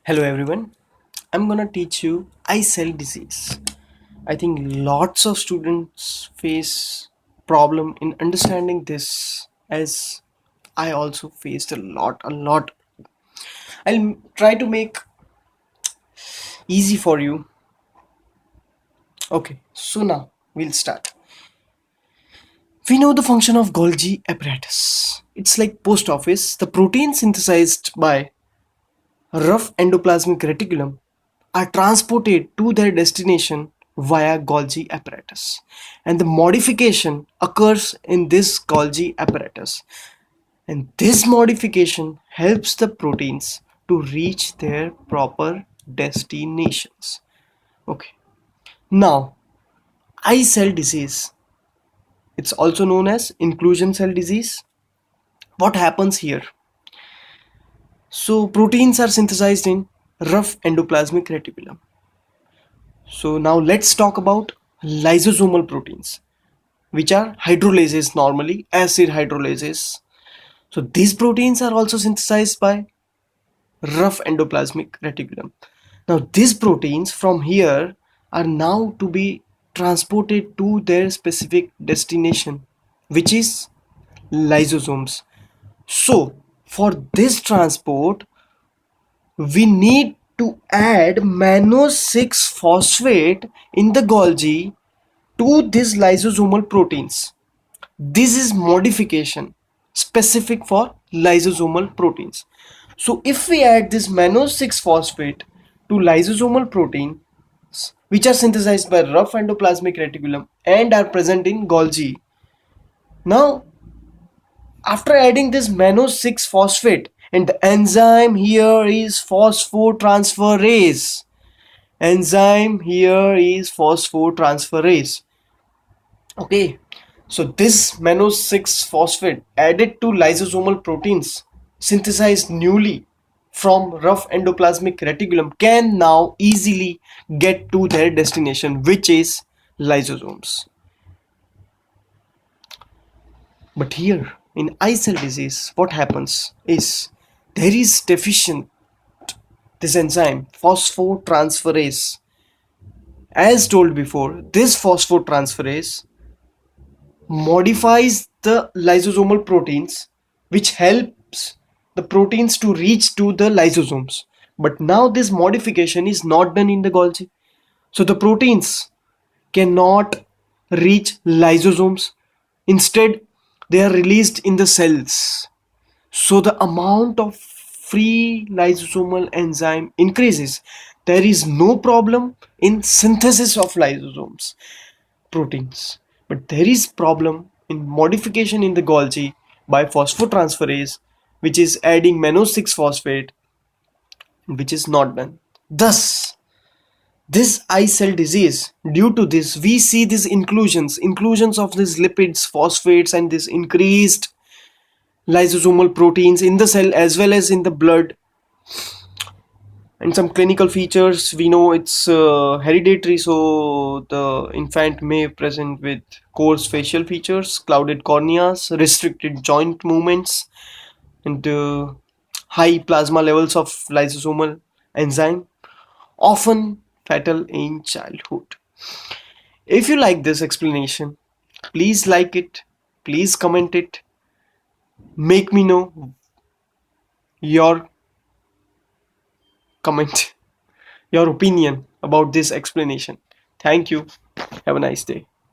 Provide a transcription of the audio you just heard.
Hello everyone. I'm gonna teach you eye cell disease. I think lots of students face problem in understanding this as I also faced a lot. I'll try to make easy for you. Okay, so now we'll start. We know the function of Golgi apparatus. It's like post office. The protein synthesized by rough endoplasmic reticulum are transported to their destination via Golgi apparatus. And the modification occurs in this Golgi apparatus. And this modification helps the proteins to reach their proper destinations. Okay. Now, eye cell disease. It's also known as inclusion cell disease. What happens here? So, proteins are synthesized in rough endoplasmic reticulum. So now let's talk about lysosomal proteins, which are hydrolases normally, acid hydrolases. So these proteins are also synthesized by rough endoplasmic reticulum. Now these proteins from here are now to be transported to their specific destination, which is lysosomes. So for this transport, we need to add mannose 6 phosphate in the Golgi to these lysosomal proteins. This is modification specific for lysosomal proteins. So if we add this mannose 6 phosphate to lysosomal proteins which are synthesized by rough endoplasmic reticulum and are present in Golgi, now after adding this mannose 6 phosphate, and the enzyme here is phosphotransferase. Enzyme here is phosphotransferase. Okay, so this mannose 6 phosphate added to lysosomal proteins synthesized newly from rough endoplasmic reticulum can now easily get to their destination, which is lysosomes. But here in eye cell disease, what happens is there is deficient this enzyme phosphotransferase. As told before, this phosphotransferase modifies the lysosomal proteins, which helps the proteins to reach to the lysosomes. But now this modification is not done in the Golgi. So the proteins cannot reach lysosomes. Instead, they are released in the cells. So the amount of free lysosomal enzyme increases. There is no problem in synthesis of lysosomes proteins, but there is problem in modification in the Golgi by phosphotransferase, which is adding mannose 6 phosphate, which is not done. Thus, this eye cell disease, due to this, we see these inclusions of these lipids, phosphates, and this increased lysosomal proteins in the cell as well as in the blood. And some clinical features, we know it's hereditary, so the infant may present with coarse facial features, clouded corneas, restricted joint movements, and high plasma levels of lysosomal enzyme, often fatal in childhood. If you like this explanation, please like it, please comment it, make me know your comment, your opinion about this explanation. Thank you. Have a nice day.